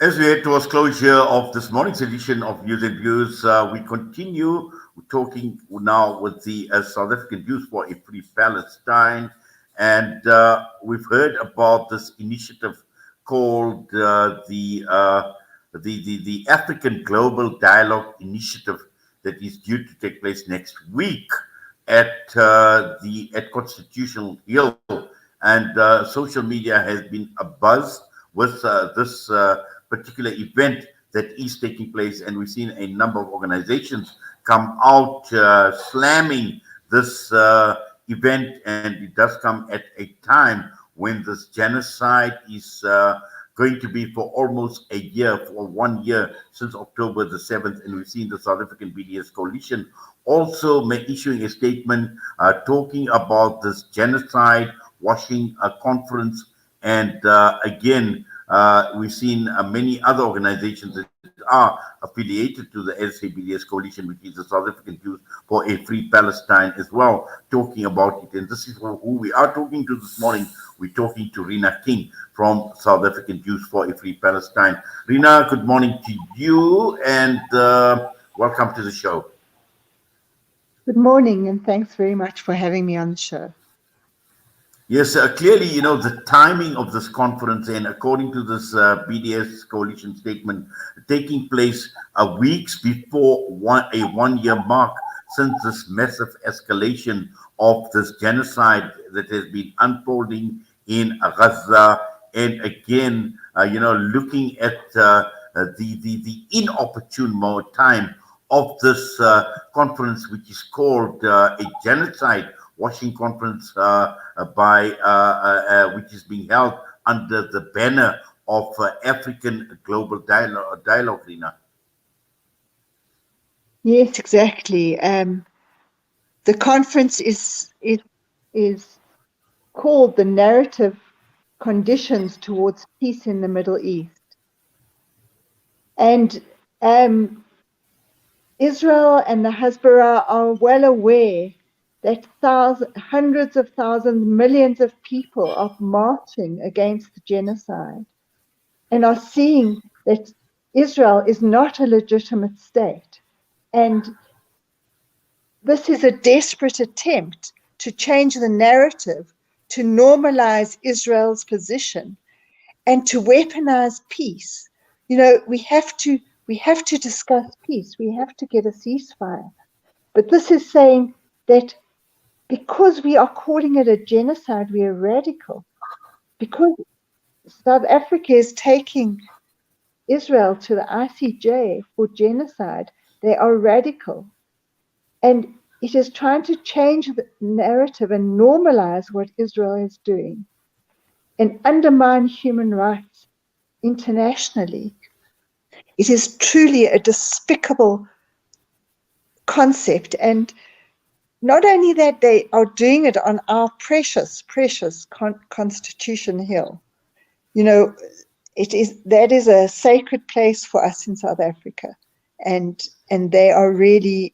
As we head towards closure of this morning's edition of News and Views, we continue talking now with the South African Youth for a Free Palestine. And we've heard about this initiative called the African Global Dialogue Initiative that is due to take place next week at Constitutional Hill. And social media has been abuzz with this particular event that is taking place, and we've seen a number of organizations come out slamming this event, and it does come at a time when this genocide is going to be for almost a year, for 1 year since October the 7th, and we've seen the South African BDS coalition also issuing a statement talking about this genocide-washing conference, and again, we've seen many other organizations that are affiliated to the SABDS coalition, which is the South African Youth for a Free Palestine as well, talking about it. And this is who we are talking to this morning. We're talking to Rina King from South African Youth for a Free Palestine. Rina, good morning to you, and welcome to the show. Good morning, and thanks very much for having me on the show. Yes, clearly, the timing of this conference, and according to this BDS coalition statement, taking place weeks before a 1 year mark since this massive escalation of this genocide that has been unfolding in Gaza. And again, looking at the inopportune time of this conference, which is called a genocide-washing conference which is being held under the banner of African Global Dialogue, Rina. Yes, exactly. The conference is called the Narrative Conditions Towards Peace in the Middle East. And Israel and the Hezbollah are well aware that hundreds of thousands, millions of people are marching against the genocide and are seeing that Israel is not a legitimate state. And this is a desperate attempt to change the narrative, to normalize Israel's position, and to weaponize peace. We have to discuss peace. We have to get a ceasefire. But this is saying that because we are calling it a genocide, we are radical. Because South Africa is taking Israel to the ICJ for genocide, they are radical. And it is trying to change the narrative and normalize what Israel is doing and undermine human rights internationally. It is truly a despicable concept. And not only that, they are doing it on our precious Constitution Hill. That is a sacred place for us in South Africa, and they are really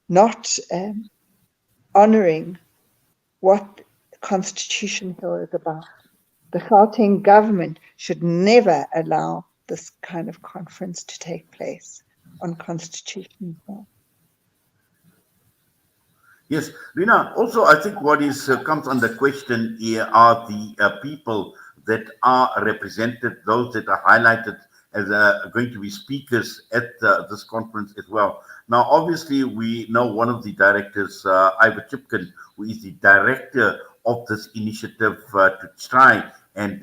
not honoring what Constitution Hill is about. The Gauteng government should never allow this kind of conference to take place on Constitution Hill. Yes, Rina, also I think what comes under question here are the people that are represented, those that are highlighted as going to be speakers at this conference as well. Now, obviously, we know one of the directors, Ivor Chipkin, who is the director of this initiative to try and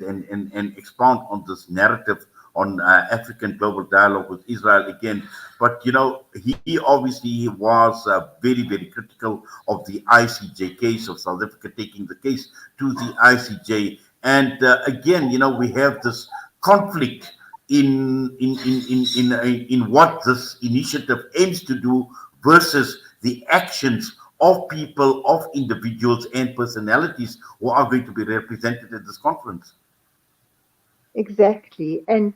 expound on this narrative on African global dialogue with Israel again. But, he obviously was very, very critical of the ICJ case, of South Africa taking the case to the ICJ. And again, we have this conflict in what this initiative aims to do versus the actions of people, of individuals and personalities who are going to be represented at this conference. Exactly. And,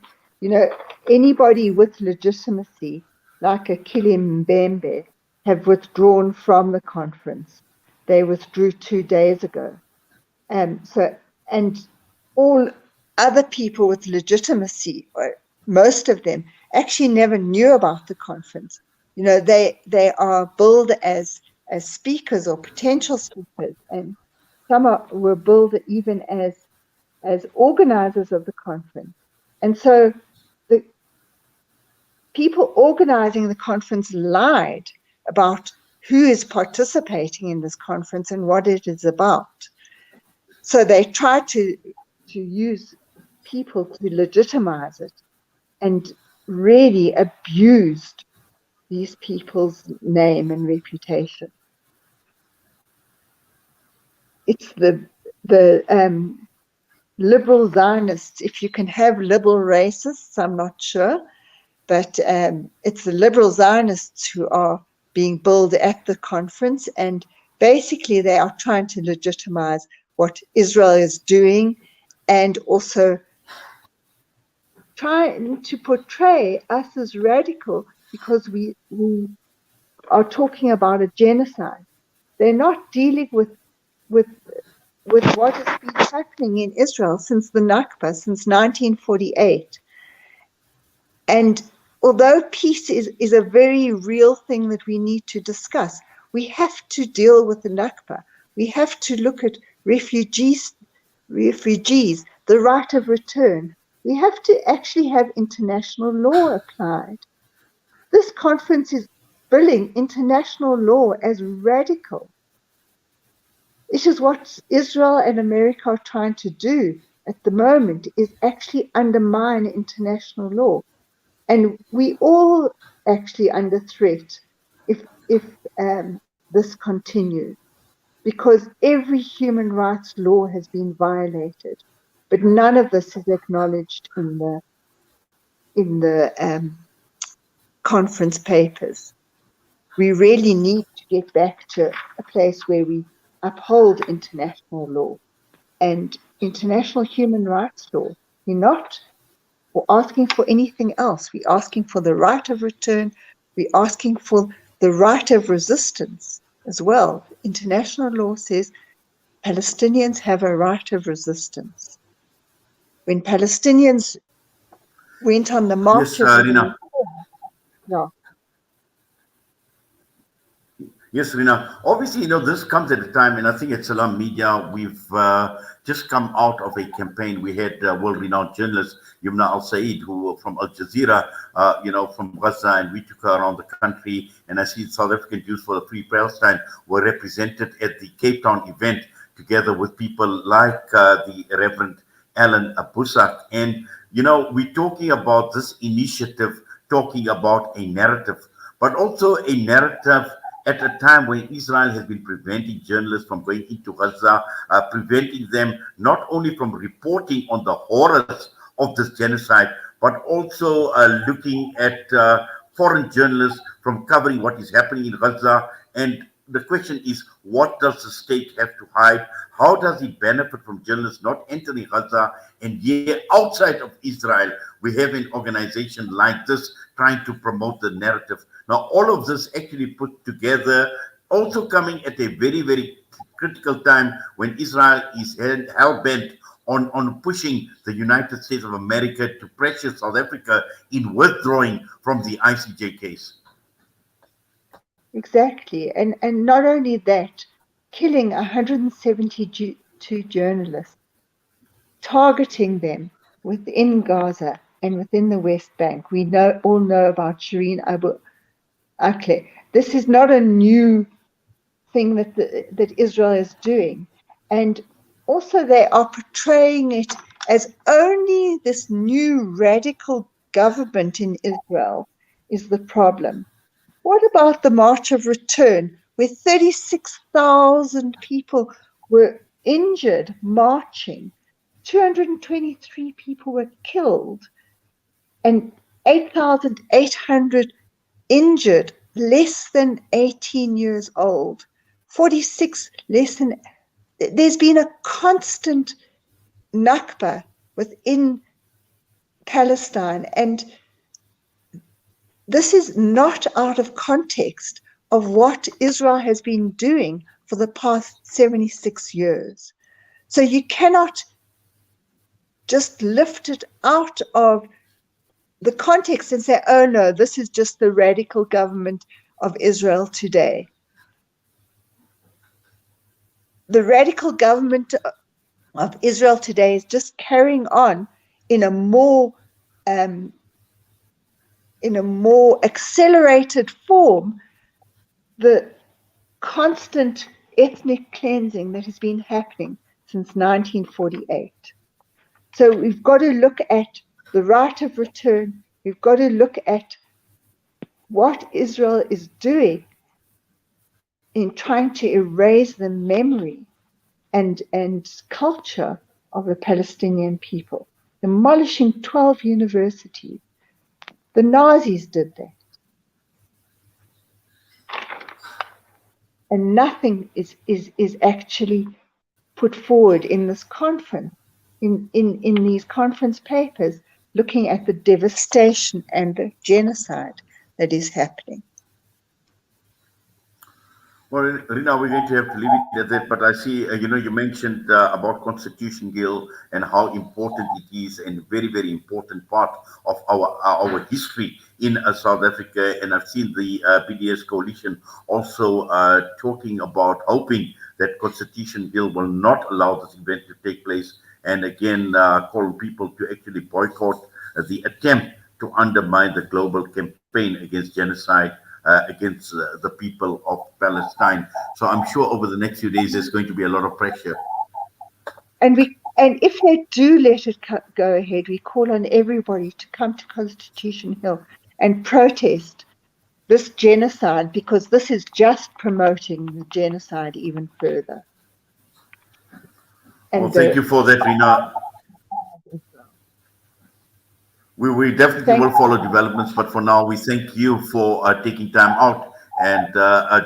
anybody with legitimacy, like a Kilim Mbembe, have withdrawn from the conference. They withdrew 2 days ago. And all other people with legitimacy, or most of them, actually never knew about the conference. You know, they are billed as speakers or potential speakers, and some were billed even as organizers of the conference. And so the people organizing the conference lied about who is participating in this conference and what it is about. So they tried to use people to legitimize it, and really abused these people's name and reputation. It's the liberal Zionists, if you can have liberal racists, I'm not sure, but it's the liberal Zionists who are being billed at the conference, and basically they are trying to legitimize what Israel is doing, and also trying to portray us as radical because we are talking about a genocide. They're not dealing with what has been happening in Israel since the Nakba, since 1948. And although peace is a very real thing that we need to discuss, we have to deal with the Nakba. We have to look at refugees, the right of return. We have to actually have international law applied. This conference is billing international law as radical. This is what Israel and America are trying to do at the moment, is actually undermine international law. And we all actually under threat if this continues, because every human rights law has been violated, but none of this is acknowledged in the conference papers. We really need to get back to a place where we uphold international law and international human rights law. We're not asking for anything else. We're asking for the right of return. We're asking for the right of resistance as well. International law says Palestinians have a right of resistance. When Palestinians went on the Yes, marches of the Rina. no. Yes, Rina. Obviously, this comes at a time, and I think at Salam Media, we've just come out of a campaign. We had world-renowned journalist Yumna Al Said, who from Al Jazeera, from Gaza, and we took her around the country. And I see South African Jews for the Free Palestine were represented at the Cape Town event, together with people like the Reverend Alan Abusak. And we're talking about this initiative, talking about a narrative, but also a narrative at a time when Israel has been preventing journalists from going into Gaza, preventing them not only from reporting on the horrors of this genocide, but also looking at foreign journalists from covering what is happening in Gaza. And the question is, what does the state have to hide? How does it benefit from journalists not entering Gaza? And yet, outside of Israel, we have an organization like this trying to promote the narrative. Now, all of this actually put together, also coming at a very, very critical time when Israel is hell-bent on pushing the United States of America to pressure South Africa in withdrawing from the ICJ case. Exactly. And not only that, killing 172 journalists, targeting them within Gaza and within the West Bank. We all know about Shireen Abu Akleh. This is not a new thing that Israel is doing. And also they are portraying it as only this new radical government in Israel is the problem. What about the March of Return, where 36,000 people were injured marching? 223 people were killed and 8,800 injured, less than 18 years old. 46 less than. There's been a constant Nakba within Palestine, and this is not out of context of what Israel has been doing for the past 76 years. So you cannot just lifted out of the context and say, oh no, this is just the radical government of Israel today. The radical government of Israel today is just carrying on in a more accelerated form the constant ethnic cleansing that has been happening since 1948. So we've got to look at the right of return. We've got to look at what Israel is doing in trying to erase the memory and culture of the Palestinian people, demolishing 12 universities. The Nazis did that. And nothing is actually put forward in this conference, in these conference papers, looking at the devastation and the genocide that is happening. Well, Rina, we're going to have to leave it at that. But I see, you mentioned about Constitution Hill and how important it is, and very, very important part of our history in South Africa. And I've seen the BDS coalition also talking about hoping that Constitution Hill will not allow this event to take place, and again call people to actually boycott the attempt to undermine the global campaign against genocide against the people of Palestine. So I'm sure over the next few days there's going to be a lot of pressure. And if they do let it go ahead, we call on everybody to come to Constitution Hill and protest this genocide, because this is just promoting the genocide even further. And well, thank you for that, Rina. We definitely will follow developments, but for now, we thank you for taking time out and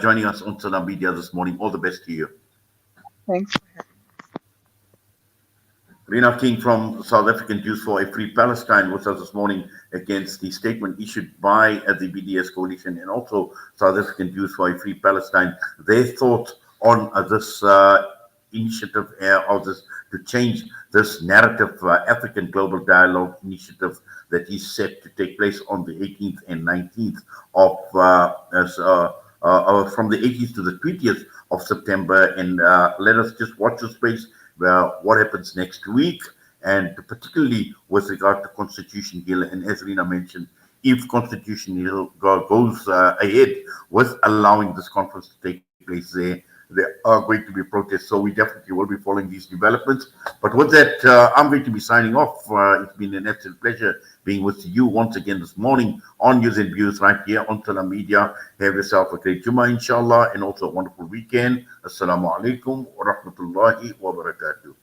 joining us on Salam Media this morning. All the best to you. Thanks. Rina King from South African Jews for a Free Palestine with us this morning against the statement issued by the BDS coalition and also South African Jews for a Free Palestine. Their thoughts on this initiative of this to change this narrative, African Global Dialogue initiative that is set to take place on the 18th and 19th of from the 18th to the 20th of September. And let us just watch the space what happens next week, and particularly with regard to Constitution Hill. And as Rina mentioned, if Constitution Hill goes ahead with allowing this conference to take place there are going to be protests. So we definitely will be following these developments. But with that, I'm going to be signing off. It's been an absolute pleasure being with you once again this morning on News and Views right here on Salam Media. Have yourself a great Jummah, inshallah, and also a wonderful weekend. Assalamu alaikum wa rahmatullahi wa barakatuh.